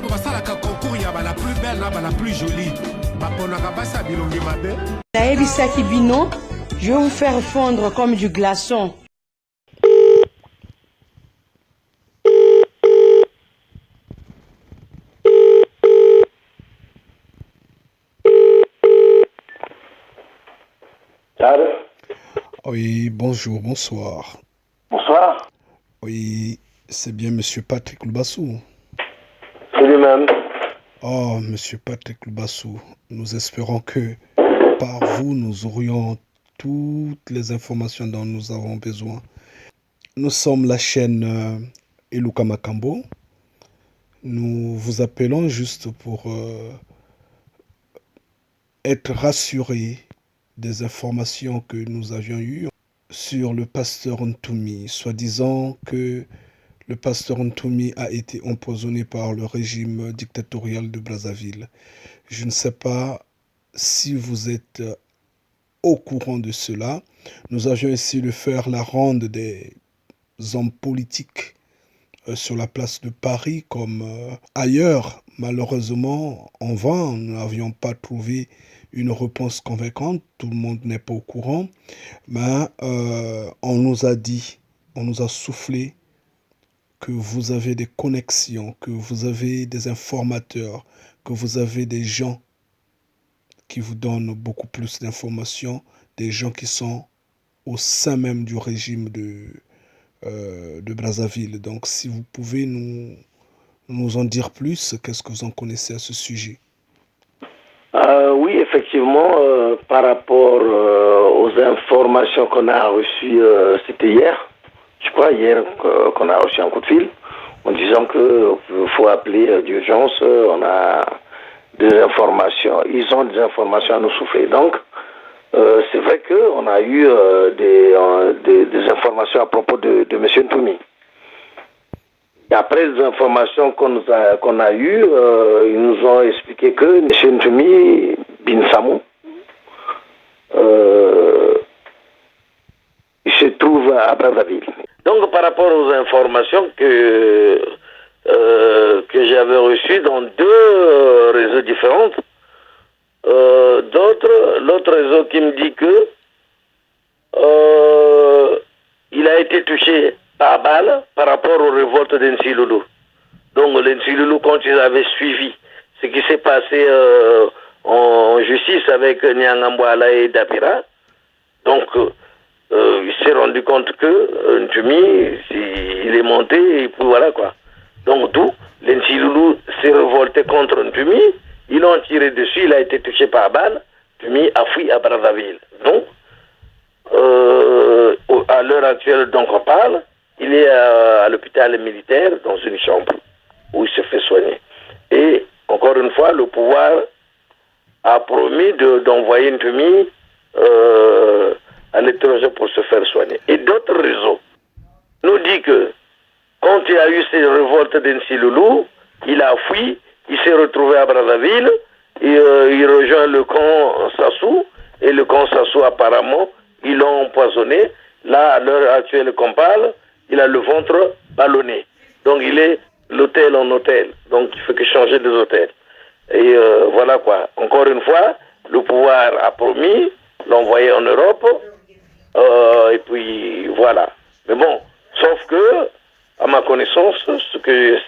la plus belle, la plus jolie. Naebisaki Bino, je vais vous faire fondre comme du glaçon. Oui, bonjour, bonsoir. Bonsoir. Oui, c'est bien Monsieur Patrick Lubassou. C'est lui-même. Oh, Monsieur Patrick Lubassou, nous espérons que par vous, nous aurions toutes les informations dont nous avons besoin. Nous sommes la chaîne Eluka Makambo. Nous vous appelons juste pour être rassurés des informations que nous avions eues sur le pasteur Ntoumi, soi-disant que le pasteur Ntoumi a été empoisonné par le régime dictatorial de Brazzaville. Je ne sais pas si vous êtes au courant de cela. Nous avions essayé de faire la ronde des hommes politiques sur la place de Paris comme ailleurs. Malheureusement, en vain, nous n'avions pas trouvé une réponse convaincante. Tout le monde n'est pas au courant. Mais on nous a dit, on nous a soufflé que vous avez des connexions, que vous avez des informateurs, que vous avez des gens qui vous donnent beaucoup plus d'informations, des gens qui sont au sein même du régime de Brazzaville. Donc si vous pouvez nous en dire plus, qu'est-ce que vous en connaissez à ce sujet? Oui, effectivement, par rapport aux informations qu'on a reçues, c'était hier, je crois, hier qu'on a reçu un coup de fil en disant qu'il faut appeler d'urgence, on a des informations, ils ont des informations à nous souffler. Donc, c'est vrai qu'on a eu des informations à propos de M. Ntoumi. D'après les informations qu'on a eues, ils nous ont expliqué que M. Ntoumi Bin Samou, il se trouve à Brazzaville. Donc par rapport aux informations que j'avais reçues dans deux réseaux différents, l'autre réseau qui me dit que il a été touché par balle par rapport aux révoltes d'Nsilulu. Donc l'Nsilulu, quand ils avaient suivi ce qui s'est passé en justice avec Nyangambwala et Dapira, donc il s'est rendu compte que Ntoumi, il est monté et puis voilà quoi. Donc d'où l'Nsilulu s'est révolté contre Ntoumi, ils l'ont tiré dessus, il a été touché par balle, Ntoumi a fui à Brazzaville. Donc à l'heure actuelle dont on parle, il est à l'hôpital militaire dans une chambre où il se fait soigner. Et encore une fois, le pouvoir a promis d'envoyer Ntoumi à l'étranger pour se faire soigner. Et d'autres réseaux nous disent que quand il a eu ces révoltes d'Nsilulu, il a fui, il s'est retrouvé à Brazzaville, et, il rejoint le camp Sassou, et le camp Sassou apparemment, ils l'ont empoisonné. Là, à l'heure actuelle qu'on parle, il a le ventre ballonné. Donc il est l'hôtel en hôtel. Donc il faut que changer des hôtels. Et voilà quoi. Encore une fois, le pouvoir a promis l'envoyer en Europe. Et puis voilà. Mais bon, sauf que, à ma connaissance, ce que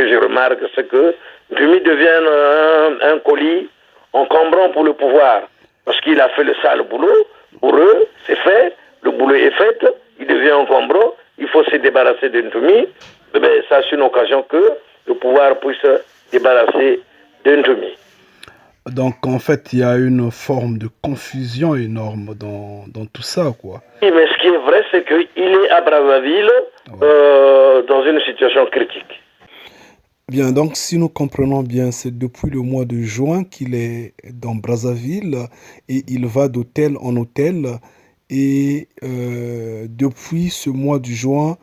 je remarque, c'est que Ntoumi devient un colis encombrant pour le pouvoir. Parce qu'il a fait le sale boulot. Pour eux, c'est fait. Le boulot est fait. Il devient encombrant. Il faut se débarrasser de Ntoumi. Mais ça, c'est une occasion que le pouvoir puisse se débarrasser de Ntoumi. Donc en fait, il y a une forme de confusion énorme dans tout ça, quoi. Oui, mais ce qui est vrai, c'est qu'il est à Brazzaville dans une situation critique. Bien, donc si nous comprenons bien, c'est depuis le mois de juin qu'il est dans Brazzaville et il va d'hôtel en hôtel. Et depuis ce mois de juin,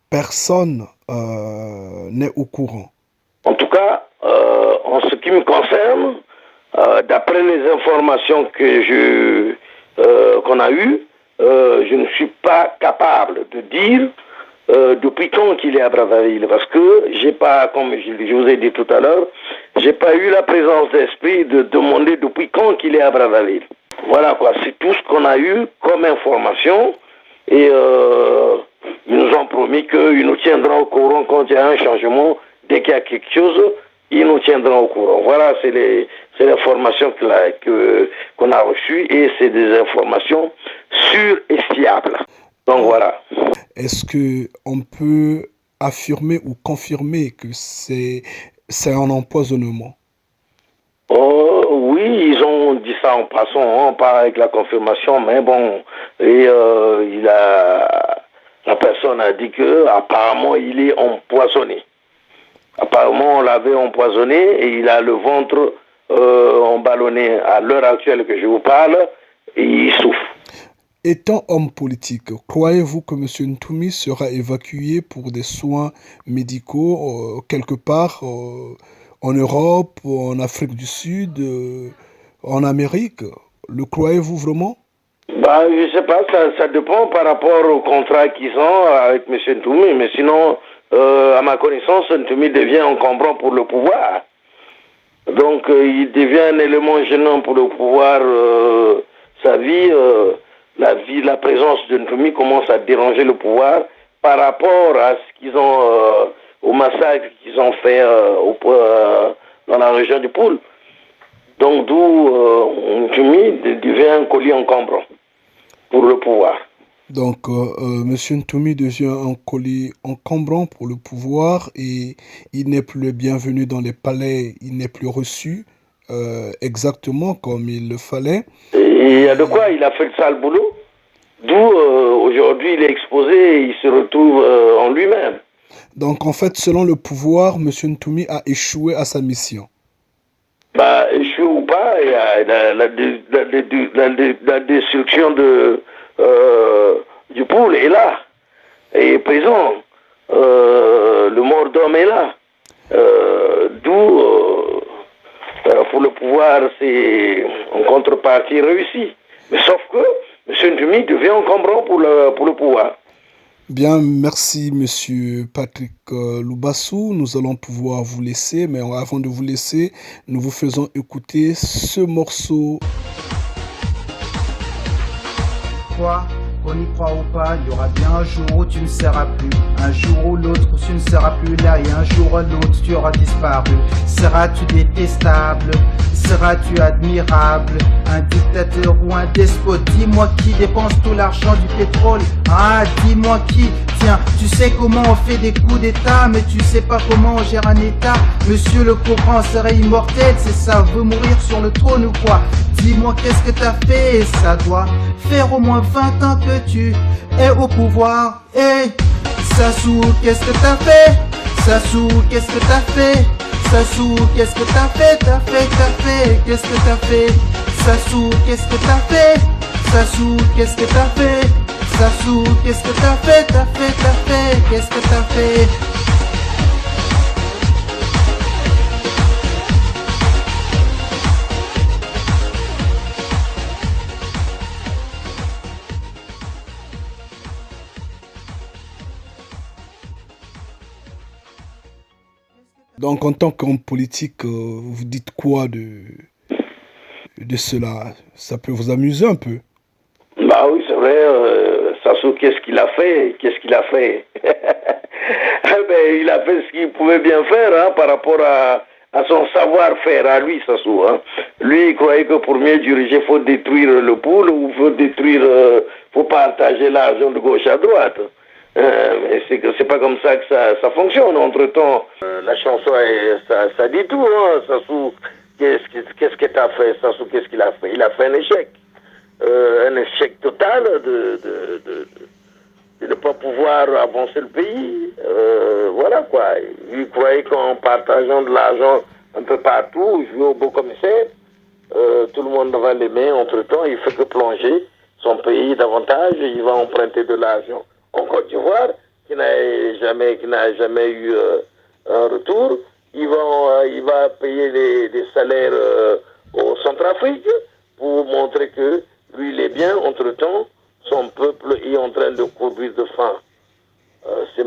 personne n'est au courant. En tout cas, en ce qui me concerne, d'après les informations qu'on a eues, je ne suis pas capable de dire depuis quand qu'il est à Brazzaville, parce que j'ai pas, comme je vous ai dit tout à l'heure, j'ai pas eu la présence d'esprit de demander depuis quand qu'il est à Brazzaville. Voilà quoi, c'est tout ce qu'on a eu comme information et ils nous ont promis qu'ils nous tiendront au courant quand il y a un changement, dès qu'il y a quelque chose, ils nous tiendront au courant. Voilà, c'est l'information qu'on a reçue et c'est des informations sûres et fiables. Donc voilà. Est-ce que on peut affirmer ou confirmer que c'est un empoisonnement? Oh, oui, ils ont dit ça en passant, hein, pas avec la confirmation, mais bon, et la personne a dit que apparemment il est empoisonné. Apparemment on l'avait empoisonné et il a le ventre emballonné à l'heure actuelle que je vous parle et il souffre. Étant homme politique, croyez-vous que M. Ntoumi sera évacué pour des soins médicaux quelque part en Europe, en Afrique du Sud, en Amérique? Le croyez-vous vraiment? Bah, je sais pas, ça dépend par rapport au contrat qu'ils ont avec M. Ntoumi, mais sinon, à ma connaissance, Ntoumi devient encombrant pour le pouvoir. Donc, il devient un élément gênant pour le pouvoir, sa vie. La présence de Ntoumi commence à déranger le pouvoir par rapport à ce qu'ils ont, au massacre qu'ils ont fait dans la région du Poul. Donc d'où Ntoumi devient un colis encombrant pour le pouvoir. Donc, M. Ntoumi devient un colis encombrant pour le pouvoir et il n'est plus le bienvenu dans les palais, il n'est plus reçu exactement comme il le fallait. Et il y a de quoi, il a fait le sale boulot. D'où aujourd'hui il est exposé et il se retrouve en lui-même. Donc en fait, selon le pouvoir, M. Ntoumi a échoué à sa mission. Bah, échoué ou pas, il y a la destruction du Poul est là, est présent. Le mort d'homme est là. D'où, pour le pouvoir, c'est en contrepartie réussi. Mais sauf que M. Ntoumi devient encombrant pour le pouvoir. Bien, merci Monsieur Patrick Loubassou. Nous allons pouvoir vous laisser, mais avant de vous laisser, nous vous faisons écouter ce morceau. Quoi qu'on y croit ou pas, il y aura bien un jour où tu ne seras plus. Un jour ou l'autre où tu ne seras plus là et un jour ou l'autre tu auras disparu. Seras-tu détestable? Seras-tu admirable? Un dictateur ou un despote? Dis-moi qui dépense tout l'argent du pétrole. Ah, dis-moi qui? Tiens, tu sais comment on fait des coups d'état, mais tu sais pas comment on gère un état. Monsieur le Coran serait immortel, c'est ça, veut mourir sur le trône ou quoi? Dis-moi qu'est-ce que t'as fait? Ça doit faire au moins 20 ans que tu es au pouvoir. Hey, Sassou, qu'est-ce que t'as fait? Sassou, qu'est-ce que t'as fait? Sassou, qu'est-ce que t'as fait? Qu'est-ce que t'as fait? Sassou, qu'est-ce que t'as fait? Sassou, qu'est-ce que t'as fait? Sassou, qu'est-ce que t'as fait? Qu'est-ce que t'as fait? Donc, en tant qu'homme politique, vous dites quoi de cela? Ça peut vous amuser un peu? Bah oui, c'est vrai, Sassou, qu'est-ce qu'il a fait? Qu'est-ce qu'il a fait? Ben, il a fait ce qu'il pouvait bien faire hein, par rapport à son savoir-faire à lui, Sassou. Hein. Lui, il croyait que pour mieux diriger, il faut détruire le Poul ou faut partager l'argent de gauche à droite. Mais c'est pas comme ça que ça fonctionne. Entre-temps, la chanson, ça dit tout, hein, Sassou. Qu'est-ce que t'as fait, Sassou? Qu'est-ce qu'il a fait? Il a fait un échec total de ne pas pouvoir avancer le pays. Voilà quoi. Il croyait qu'en partageant de l'argent un peu partout, jouer au beau commissaire, tout le monde va l'aimer. Entre-temps, il fait que plonger son pays davantage et il va emprunter de l'argent en Côte d'Ivoire, qui n'a jamais eu un retour. Il va payer des salaires au Centrafrique pour montrer que lui, il est bien. Entre-temps, son peuple est en train de courir de faim. C'est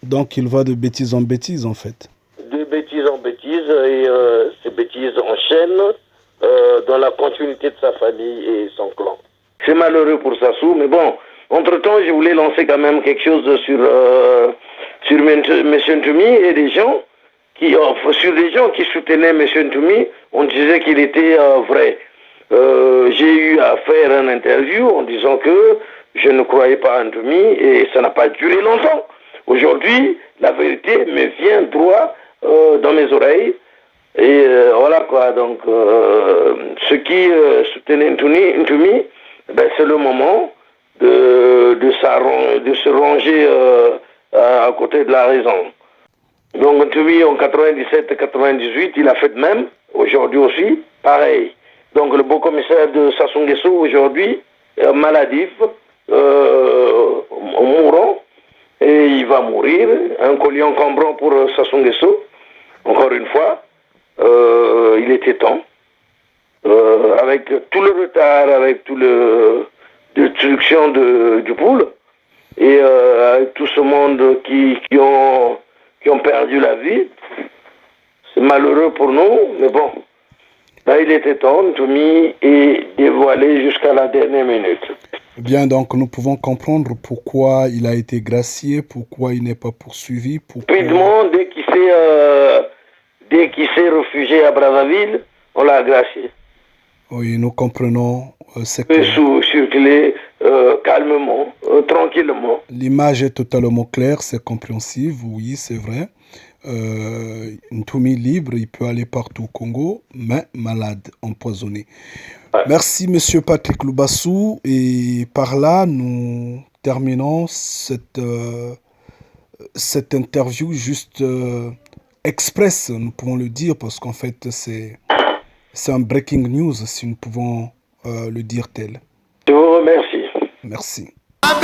Donc il va de bêtise en bêtise en fait. De bêtise en bêtise, et ces bêtises enchaînent dans la continuité de sa famille et son clan. C'est malheureux pour Sassou, mais bon, entre-temps, je voulais lancer quand même quelque chose sur M. Ntoumi et des gens sur des gens qui soutenaient M. Ntoumi. On disait qu'il était vrai. J'ai eu à faire une interview en disant que je ne croyais pas à Ntoumi et ça n'a pas duré longtemps. Aujourd'hui, la vérité me vient droit dans mes oreilles. Et voilà quoi, donc ceux qui soutenaient Ntoumi, ben, c'est le moment de se ranger à côté de la raison. Donc Ntoumi en 97-98, il a fait de même, aujourd'hui aussi, pareil. Donc le beau commissaire de Sassou Nguesso aujourd'hui, maladif, mourant, et il va mourir, un collier encombrant pour Sassou Nguesso, encore une fois, il était temps, avec tout le retard, avec tout le destruction du poule, et avec tout ce monde qui ont perdu la vie. C'est malheureux pour nous, mais bon. Là, il était temps, Ntoumi est dévoilé jusqu'à la dernière minute. Bien, donc nous pouvons comprendre pourquoi il a été gracié, pourquoi il n'est pas poursuivi. Rapidement, dès qu'il s'est réfugié à Brazzaville, on l'a gracié. Oui, nous comprenons. Il peut circuler calmement, tranquillement. L'image est totalement claire, c'est compréhensible, oui, c'est vrai. Ntoumi libre, il peut aller partout au Congo, mais malade, empoisonné. Ouais. Merci, Monsieur Patrick Loubassou. Et par là, nous terminons cette interview juste express, nous pouvons le dire, parce qu'en fait, c'est un breaking news, si nous pouvons le dire tel. Je vous remercie. Merci. Est-ce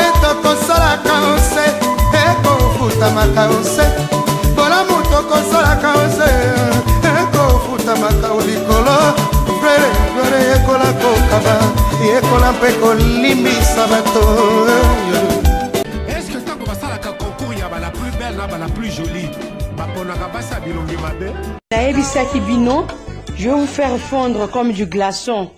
que tant qu'on va ça la concours, il y a la plus belle, la plus jolie. Je vais vous faire fondre comme du glaçon.